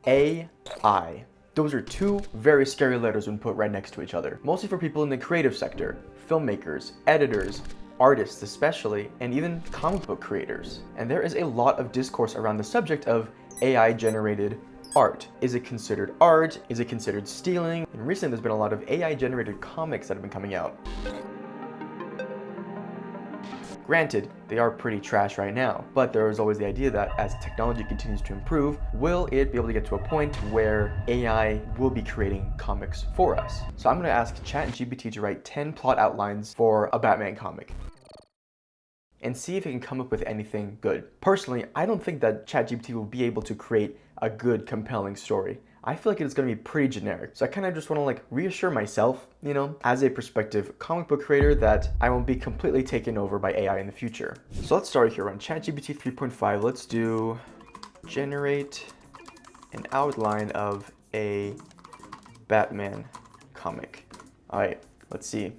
AI. Those are two very scary letters when put right next to each other. Mostly for people in the creative sector, filmmakers, editors, artists especially, and even comic book creators. And there is a lot of discourse around the subject of AI generated art. Is it considered art? Is it considered stealing? And recently there's been a lot of AI generated comics that have been coming out. Granted, they are pretty trash right now, but there is always the idea that as technology continues to improve, will it be able to get to a point where AI will be creating comics for us? So I'm going to ask ChatGPT to write 10 plot outlines for a Batman comic and see if it can come up with anything good. Personally, I don't think that ChatGPT will be able to create a good, compelling story. I feel like it's going to be pretty generic. So I kind of just want to reassure myself, as a prospective comic book creator, that I won't be completely taken over by AI in the future. So let's start here on ChatGPT 3.5. Let's do generate an outline of a Batman comic. All right, let's see.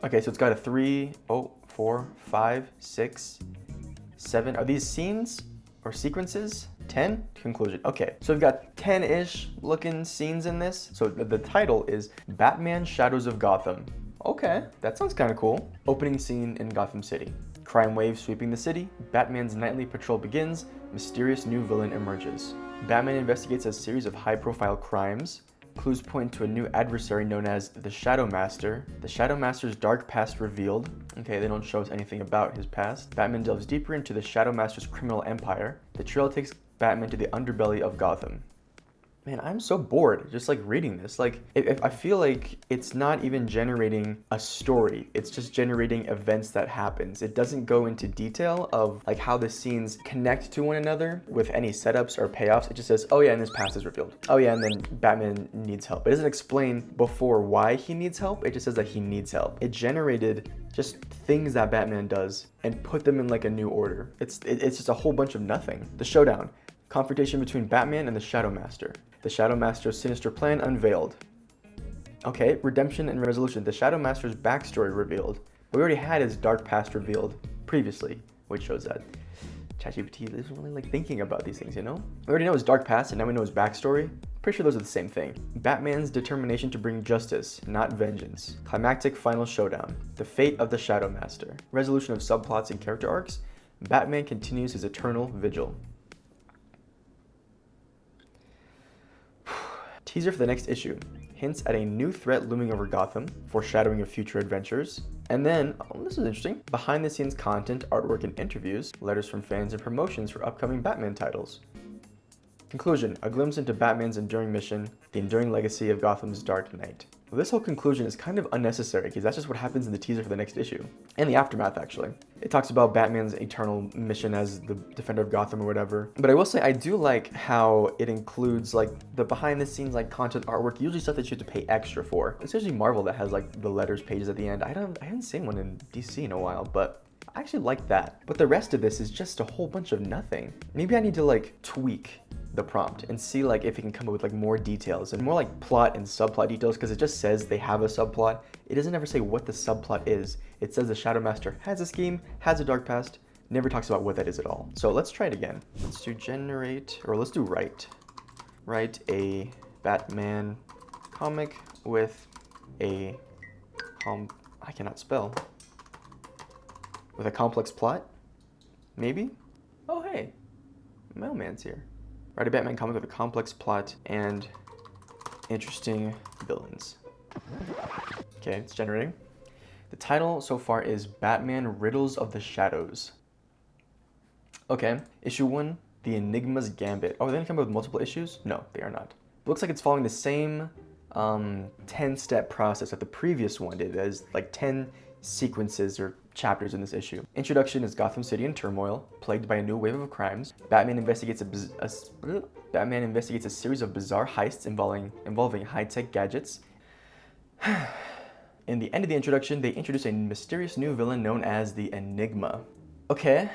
Okay, so it's got a 3, 4, 5, 6, 7. Are these scenes or sequences? 10? Conclusion. Okay, so we've got 10-ish looking scenes in this. So the title is Batman Shadows of Gotham. Okay, that sounds kind of cool. Opening scene in Gotham City. Crime wave sweeping the city. Batman's nightly patrol begins. Mysterious new villain emerges. Batman investigates a series of high-profile crimes. Clues point to a new adversary known as the Shadow Master. The Shadow Master's dark past revealed. Okay, they don't show us anything about his past. Batman delves deeper into the Shadow Master's criminal empire. The trail takes Batman to the underbelly of Gotham. Man, I'm so bored just reading this. If I feel like it's not even generating a story. It's just generating events that happens. It doesn't go into detail of how the scenes connect to one another with any setups or payoffs. It just says, oh yeah, and his past is revealed. Oh yeah, and then Batman needs help. It doesn't explain before why he needs help. It just says that he needs help. It generated just things that Batman does and put them in a new order. It's just a whole bunch of nothing. The showdown. Confrontation between Batman and the Shadow Master. The Shadow Master's sinister plan unveiled. Okay, redemption and resolution. The Shadow Master's backstory revealed. We already had his dark past revealed previously, which shows that ChatGPT isn't really thinking about these things, We already know his dark past and now we know his backstory. Pretty sure those are the same thing. Batman's determination to bring justice, not vengeance. Climactic final showdown. The fate of the Shadow Master. Resolution of subplots and character arcs. Batman continues his eternal vigil. Teaser for the next issue. Hints at a new threat looming over Gotham, foreshadowing of future adventures. And then, this is interesting, behind the scenes content, artwork and interviews, letters from fans and promotions for upcoming Batman titles. Conclusion, a glimpse into Batman's enduring mission, the enduring legacy of Gotham's Dark Knight. Well, this whole conclusion is kind of unnecessary because that's just what happens in the teaser for the next issue. And the aftermath, actually. It talks about Batman's eternal mission as the defender of Gotham or whatever. But I will say I do like how it includes the behind the scenes content artwork, usually stuff that you have to pay extra for. It's usually Marvel that has the letters pages at the end. I haven't seen one in DC in a while, but I actually like that. But the rest of this is just a whole bunch of nothing. Maybe I need to tweak the prompt and see if it can come up with more details and more plot and subplot details, because it just says they have a subplot. It doesn't ever say what the subplot is. It says the Shadow Master has a scheme, has a dark past, never talks about what that is at all. So let's try it again. Let's do generate, or let's do write. Write a Batman comic with a I cannot spell. With a complex plot? Maybe? Oh hey, Mailman's here. Write a Batman comic with a complex plot and interesting villains. Okay, it's generating. The title so far is Batman Riddles of the Shadows. Okay, issue 1, The Enigma's Gambit. Oh, are they gonna come up with multiple issues? No, they are not. It looks like it's following the same 10-step process that the previous one did. There's 10 sequences or chapters in this issue. Introduction is Gotham City in turmoil, plagued by a new wave of crimes. Batman investigates a series of bizarre heists involving high-tech gadgets. In the end of the introduction, they introduce a mysterious new villain known as the Enigma. Okay.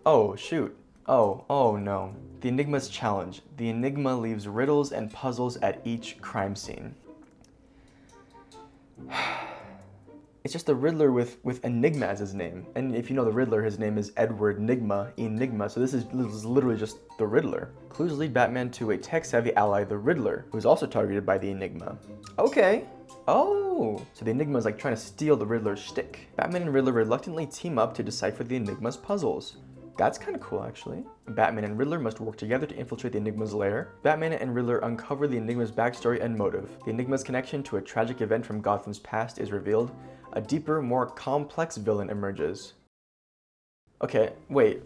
Oh, shoot. Oh no. The Enigma's challenge. The Enigma leaves riddles and puzzles at each crime scene. It's just the Riddler with Enigma as his name. And if you know the Riddler, his name is Edward Enigma. So this is literally just the Riddler. Clues lead Batman to a tech-savvy ally, the Riddler, who's also targeted by the Enigma. Okay. Oh, so the Enigma is like trying to steal the Riddler's shtick. Batman and Riddler reluctantly team up to decipher the Enigma's puzzles. That's kind of cool, actually. Batman and Riddler must work together to infiltrate the Enigma's lair. Batman and Riddler uncover the Enigma's backstory and motive. The Enigma's connection to a tragic event from Gotham's past is revealed. A deeper, more complex villain emerges. Okay, wait.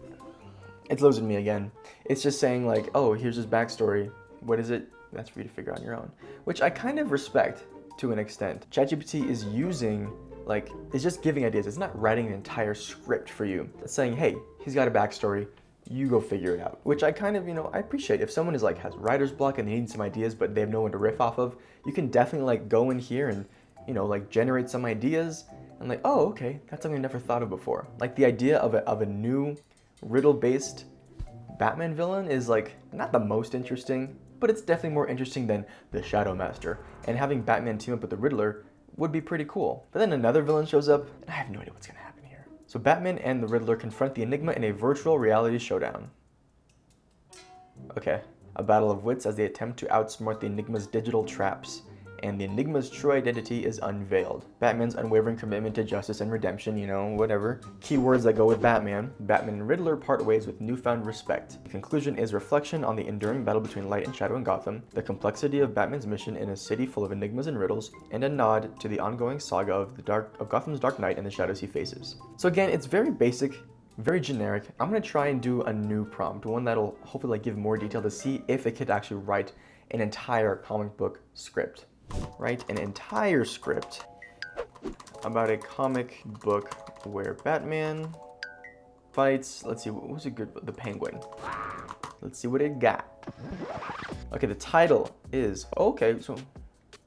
It's losing me again. It's just saying like, oh, here's his backstory. What is it? That's for you to figure out on your own. Which I kind of respect to an extent. ChatGPT is using, like, it's just giving ideas. It's not writing an entire script for you. It's saying, hey, he's got a backstory. You go figure it out. Which I kind of, I appreciate. If someone is like, has writer's block and they need some ideas, but they have no one to riff off of, you can definitely like go in here and, like generate some ideas and like, oh, okay, that's something I never thought of before. Like the idea of a new riddle-based Batman villain is like not the most interesting, but it's definitely more interesting than the Shadow Master. And having Batman team up with the Riddler would be pretty cool. But then another villain shows up, and I have no idea what's gonna happen here. So Batman and the Riddler confront the Enigma in a virtual reality showdown. Okay, a battle of wits as they attempt to outsmart the Enigma's digital traps. And the Enigma's true identity is unveiled. Batman's unwavering commitment to justice and redemption, whatever. Keywords that go with Batman. Batman and Riddler part ways with newfound respect. The conclusion is reflection on the enduring battle between light and shadow in Gotham, the complexity of Batman's mission in a city full of enigmas and riddles, and a nod to the ongoing saga of Gotham's Dark Knight and the shadows he faces. So again, it's very basic, very generic. I'm gonna try and do a new prompt, one that'll hopefully like give more detail to see if it could actually write an entire comic book script. Write an entire script about a comic book where Batman fights, let's see, what was a good, the Penguin. Let's see what it got. Okay, the title is, okay, so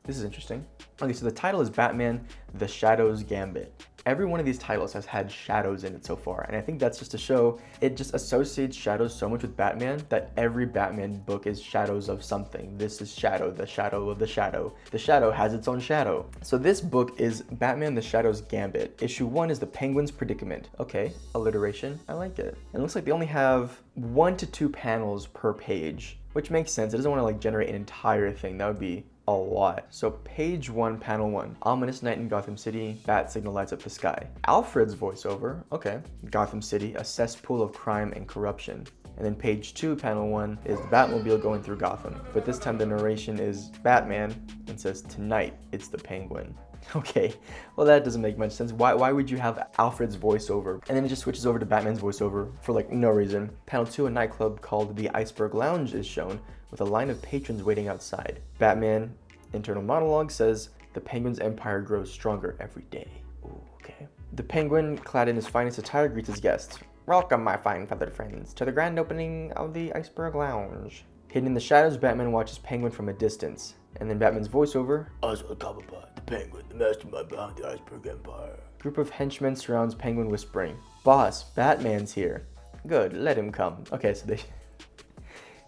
this is interesting. Okay, so the title is Batman, The Shadow's Gambit. Every one of these titles has had shadows in it so far, and I think that's just to show it just associates shadows so much with Batman that every Batman book is shadows of something. This is Shadow, the shadow of the shadow. The shadow has its own shadow. So this book is Batman the Shadow's Gambit. Issue 1 is the Penguin's Predicament. Okay, alliteration, I like it. And it looks like they only have 1 to 2 panels per page, which makes sense. It doesn't want to like generate an entire thing. That would be a lot. So page 1, panel 1. Ominous night in Gotham City. Bat signal lights up the sky. Alfred's voiceover. Okay. Gotham City, a cesspool of crime and corruption. And then page 2, panel 1 is the Batmobile going through Gotham. But this time the narration is Batman and says, tonight it's the Penguin. Okay, well that doesn't make much sense. Why would you have Alfred's voiceover? And then it just switches over to Batman's voiceover for like no reason. Panel 2, a nightclub called the Iceberg Lounge is shown with a line of patrons waiting outside. Batman, internal monologue, says, the Penguin's empire grows stronger every day. Ooh, okay. The Penguin, clad in his finest attire, greets his guests. Welcome, my fine feathered friends, to the grand opening of the Iceberg Lounge. Hidden in the shadows, Batman watches Penguin from a distance. And then Batman's voiceover. Oswald Cobblepot, the Penguin, the mastermind behind the Iceberg Empire. Group of henchmen surrounds Penguin, whispering, Boss, Batman's here. Good, let him come. Okay, so they...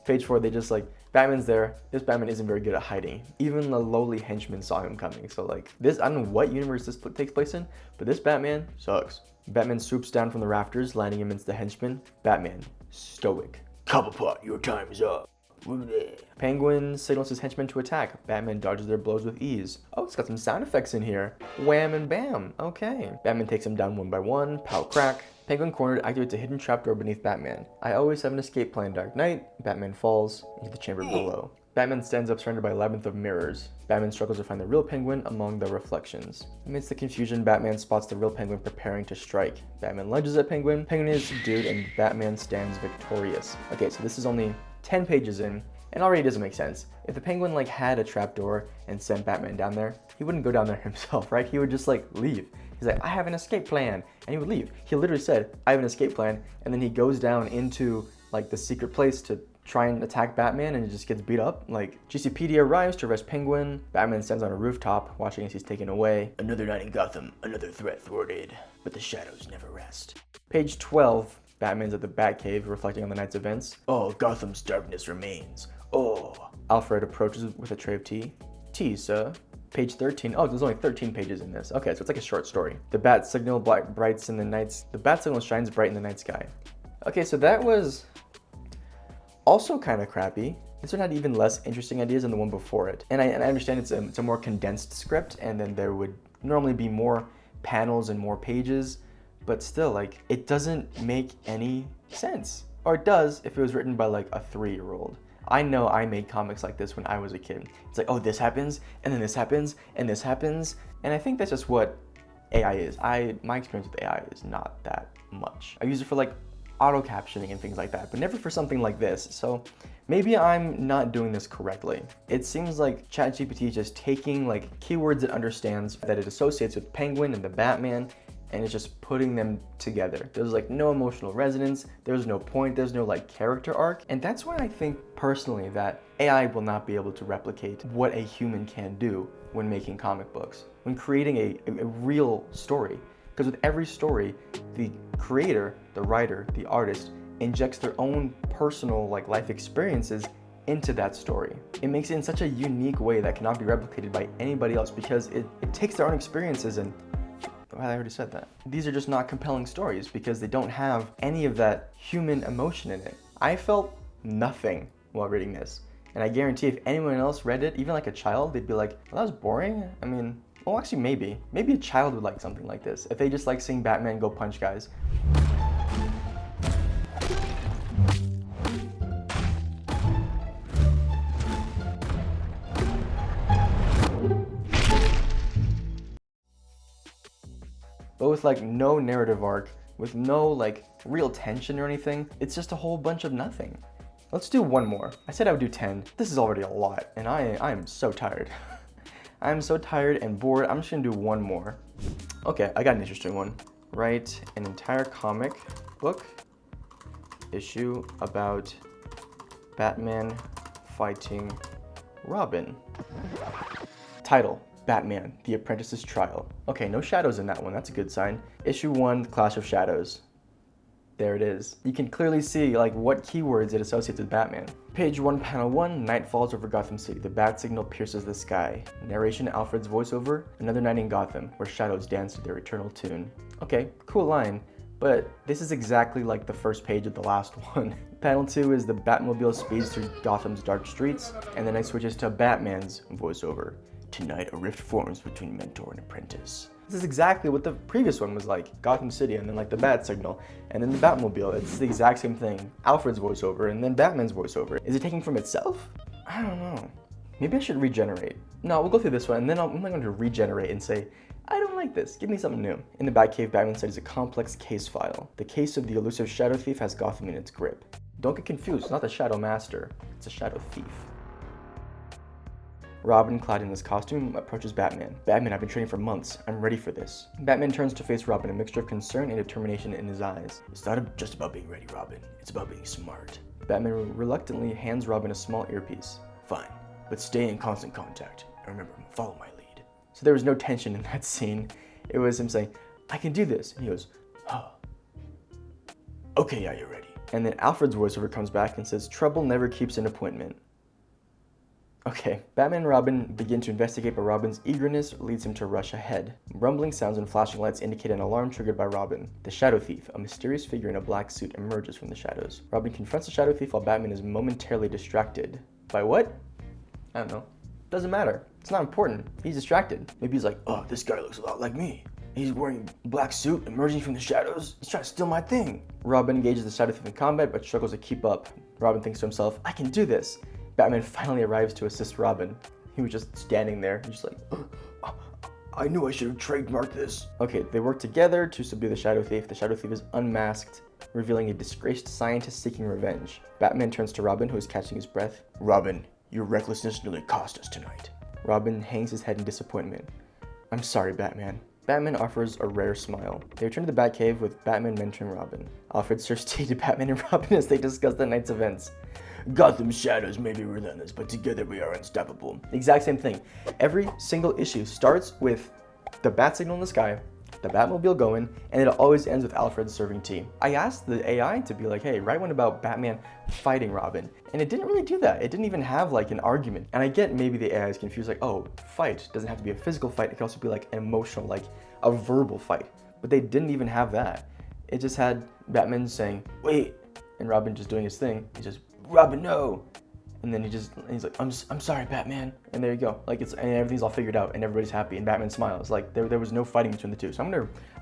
Page 4, they just like, Batman's there. This Batman isn't very good at hiding. Even the lowly henchmen saw him coming. So like, this, I don't know what universe this takes place in, but this Batman sucks. Batman swoops down from the rafters, landing amidst the henchmen. Batman, stoic. Cobblepot, your time is up. Penguin signals his henchmen to attack. Batman dodges their blows with ease. Oh, it's got some sound effects in here. Wham and bam. Okay. Batman takes them down one by one. Pow crack. Penguin cornered activates a hidden trapdoor beneath Batman. I always have an escape plan, Dark Knight. Batman falls into the chamber below. Batman stands up surrounded by a labyrinth of mirrors. Batman struggles to find the real Penguin among the reflections. Amidst the confusion, Batman spots the real Penguin preparing to strike. Batman lunges at Penguin. Penguin is subdued and Batman stands victorious. Okay, so this is only 10 pages in, and already doesn't make sense. If the Penguin like had a trapdoor and sent Batman down there, he wouldn't go down there himself, right? He would just like leave. He's like, I have an escape plan, and he would leave. He literally said, I have an escape plan, and then he goes down into like the secret place to try and attack Batman, and he just gets beat up. Like, GCPD arrives to arrest Penguin. Batman stands on a rooftop, watching as he's taken away. Another night in Gotham, another threat thwarted, but the shadows never rest. Page 12. Batman's at the Batcave, reflecting on the night's events. Oh, Gotham's darkness remains. Oh. Alfred approaches with a tray of tea. Tea, sir. Page 13. Oh, there's only 13 pages in this. Okay, so it's like a short story. The bat signal brights in the night. The bat signal shines bright in the night sky. Okay, so that was also kind of crappy. This one had even less interesting ideas than the one before it. And I understand it's a more condensed script, and then there would normally be more panels and more pages, but still, like, it doesn't make any sense. Or it does if it was written by like a 3-year-old. I know I made comics like this when I was a kid. It's like, oh, this happens, and then this happens, and this happens. And I think that's just what AI is. My experience with AI is not that much. I use it for like auto captioning and things like that, but never for something like this. So maybe I'm not doing this correctly. It seems like ChatGPT is just taking like keywords it understands that it associates with Penguin and the Batman, and it's just putting them together. There's like no emotional resonance, there's no point, there's no like character arc. And that's why I think personally that AI will not be able to replicate what a human can do when making comic books, when creating a real story. Because with every story, the creator, the writer, the artist injects their own personal like life experiences into that story. It makes it in such a unique way that cannot be replicated by anybody else, because it takes their own experiences and I already said that. These are just not compelling stories because they don't have any of that human emotion in it. I felt nothing while reading this. And I guarantee if anyone else read it, even like a child, they'd be like, well, that was boring. I mean, well, actually maybe. Maybe a child would like something like this if they just like seeing Batman go punch guys. But with like no narrative arc, with no like real tension or anything, it's just a whole bunch of nothing. Let's do one more. I said I would do 10. This is already a lot, and I am so tired. I'm so tired and bored. I'm just gonna do one more. Okay, I got an interesting one. Write an entire comic book issue about Batman fighting Robin. Title: Batman, The Apprentice's Trial. Okay, no shadows in that one, that's a good sign. Issue 1, Clash of Shadows. There it is. You can clearly see like what keywords it associates with Batman. Page 1, panel 1, night falls over Gotham City. The bat signal pierces the sky. Narration: Alfred's voiceover. Another night in Gotham, where shadows dance to their eternal tune. Okay, cool line, but this is exactly like the first page of the last one. Panel 2 is the Batmobile speeds through Gotham's dark streets, and then it switches to Batman's voiceover. Tonight, a rift forms between mentor and apprentice. This is exactly what the previous one was like. Gotham City, and then like the bat signal, and then the Batmobile. It's the exact same thing. Alfred's voiceover, and then Batman's voiceover. Is it taking from itself? I don't know. Maybe I should regenerate. No, we'll go through this one, and then I'm going to regenerate and say, I don't like this. Give me something new. In the Batcave, Batman studies a complex case file. The case of the elusive Shadow Thief has Gotham in its grip. Don't get confused. It's not the Shadow Master. It's a Shadow Thief. Robin, clad in his costume, approaches Batman. Batman, I've been training for months. I'm ready for this. Batman turns to face Robin, a mixture of concern and determination in his eyes. It's not just about being ready, Robin. It's about being smart. Batman reluctantly hands Robin a small earpiece. Fine, but stay in constant contact. And remember, follow my lead. So there was no tension in that scene. It was him saying, I can do this. And he goes, huh. Okay, yeah, you're ready. And then Alfred's voiceover comes back and says, trouble never keeps an appointment. Okay, Batman and Robin begin to investigate, but Robin's eagerness leads him to rush ahead. Rumbling sounds and flashing lights indicate an alarm triggered by Robin. The Shadow Thief, a mysterious figure in a black suit, emerges from the shadows. Robin confronts the Shadow Thief while Batman is momentarily distracted. By what? I don't know. Doesn't matter. It's not important. He's distracted. Maybe he's like, oh, this guy looks a lot like me. He's wearing a black suit, emerging from the shadows. He's trying to steal my thing. Robin engages the Shadow Thief in combat, but struggles to keep up. Robin thinks to himself, I can do this. Batman finally arrives to assist Robin. He was just standing there, just like, I knew I should have trademarked this. Okay, they work together to subdue the Shadow Thief. The Shadow Thief is unmasked, revealing a disgraced scientist seeking revenge. Batman turns to Robin, who is catching his breath. Robin, your recklessness nearly cost us tonight. Robin hangs his head in disappointment. I'm sorry, Batman. Batman offers a rare smile. They return to the Batcave with Batman mentoring Robin. Alfred serves tea to Batman and Robin as they discuss the night's events. Gotham's shadows may be relentless, but together we are unstoppable. The exact same thing. Every single issue starts with the bat signal in the sky, the Batmobile going, and it always ends with Alfred serving tea. I asked the AI to be like, hey, write one about Batman fighting Robin, and it didn't really do that. It didn't even have like an argument. And I get maybe the AI is confused, like, oh, fight doesn't have to be a physical fight, it can also be like an emotional, like a verbal fight. But they didn't even have that. It just had Batman saying, wait, and Robin just doing his thing. He just, Robin, no. And then he's like, I'm sorry, Batman. And there you go. Like and everything's all figured out and everybody's happy and Batman smiles. Like there was no fighting between the two. So I'm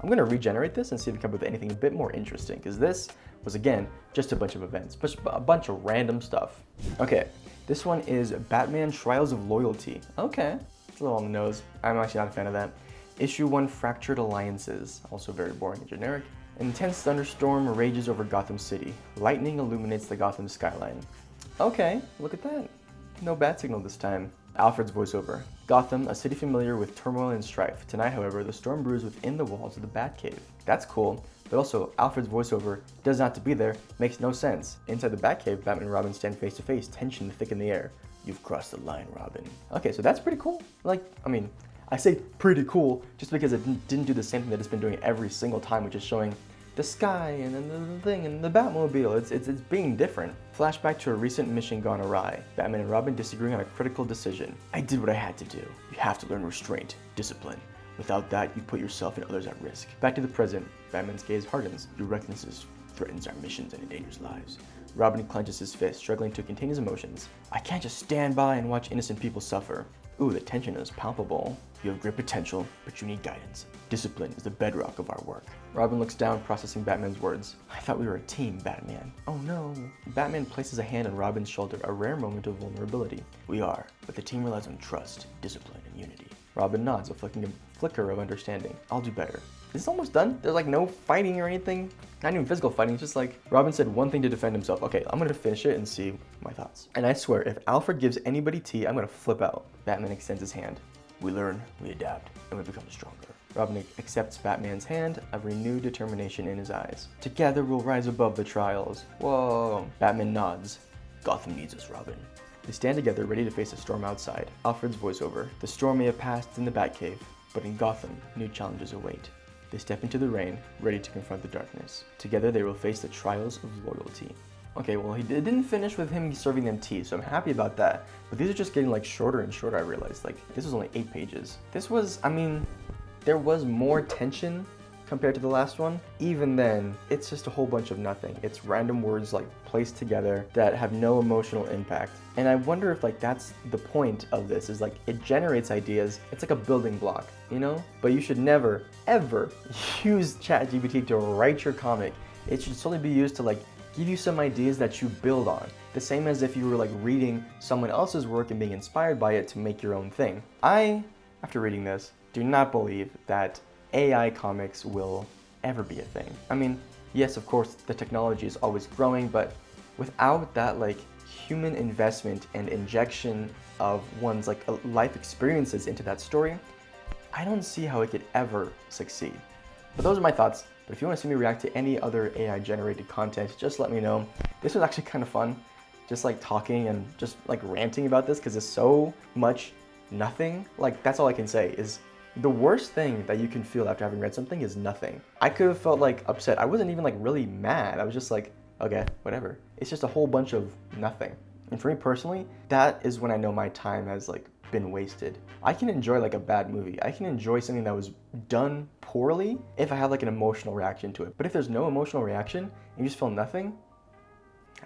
gonna regenerate this and see if we can come up with anything a bit more interesting, because this was, again, just a bunch of events, just a bunch of random stuff. Okay, this one is Batman Trials of Loyalty. Okay, it's a little on the nose. I'm actually not a fan of that. Issue 1, Fractured Alliances. Also very boring and generic. Intense thunderstorm rages over Gotham City. Lightning illuminates the Gotham skyline. Okay, look at that. No bat signal this time. Alfred's voiceover. Gotham, a city familiar with turmoil and strife. Tonight, however, the storm brews within the walls of the Batcave. That's cool, but also Alfred's voiceover does not have to be there, makes no sense. Inside the Batcave, Batman and Robin stand face to face, tension thick in the air. You've crossed the line, Robin. Okay, so that's pretty cool. Like, I mean, I say pretty cool just because it didn't do the same thing that it's been doing every single time, which is showing the sky and then the thing and the Batmobile. It's being different. Flashback to a recent mission gone awry. Batman and Robin disagreeing on a critical decision. I did what I had to do. You have to learn restraint, discipline. Without that, you put yourself and others at risk. Back to the present. Batman's gaze hardens. Your recklessness threatens our missions and endangers lives. Robin clenches his fist, struggling to contain his emotions. I can't just stand by and watch innocent people suffer. Ooh, the tension is palpable. You have great potential, but you need guidance. Discipline is the bedrock of our work. Robin looks down, processing Batman's words. I thought we were a team, Batman. Oh no. Batman places a hand on Robin's shoulder, a rare moment of vulnerability. We are, but the team relies on trust, discipline, and unity. Robin nods, reflecting a flicker of understanding. I'll do better. Is this almost done? There's like no fighting or anything? Not even physical fighting, it's just like Robin said one thing to defend himself. Okay, I'm gonna finish it and see my thoughts. And I swear, if Alfred gives anybody tea, I'm gonna flip out. Batman extends his hand. We learn, we adapt, and we become stronger. Robin accepts Batman's hand, a renewed determination in his eyes. Together we'll rise above the trials. Whoa. Batman nods. Gotham needs us, Robin. They stand together, ready to face a storm outside. Alfred's voiceover. The storm may have passed in the Batcave, but in Gotham, new challenges await. They step into the rain, ready to confront the darkness. Together they will face the trials of loyalty. Okay, well, it didn't finish with him serving them tea, so I'm happy about that. But these are just getting like shorter and shorter, I realized. Like, this was only 8 pages. This was, I mean, there was more tension compared to the last one. Even then, it's just a whole bunch of nothing. It's random words like placed together that have no emotional impact. And I wonder if like that's the point of this, is like it generates ideas. It's like a building block, you know? But you should never, ever use ChatGPT to write your comic. It should solely be used to like give you some ideas that you build on. The same as if you were like reading someone else's work and being inspired by it to make your own thing. I, after reading this, do not believe that AI comics will ever be a thing. I mean, yes, of course, the technology is always growing, but without that like human investment and injection of one's like life experiences into that story, I don't see how it could ever succeed. But those are my thoughts. But if you want to see me react to any other AI generated content, just let me know. This was actually kind of fun, just like talking and just like ranting about this, because it's so much nothing. Like, that's all I can say is the worst thing that you can feel after having read something is nothing. I could have felt like upset. I wasn't even like really mad. I was just like, okay, whatever. It's just a whole bunch of nothing. And for me personally, that is when I know my time has like been wasted. I can enjoy like a bad movie. I can enjoy something that was done poorly if I have like an emotional reaction to it. But if there's no emotional reaction and you just feel nothing,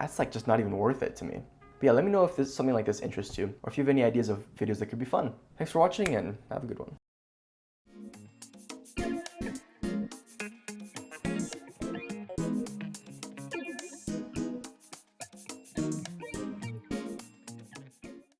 that's like just not even worth it to me. But yeah, let me know if something like this interests you, or if you have any ideas of videos that could be fun. Thanks for watching and have a good one.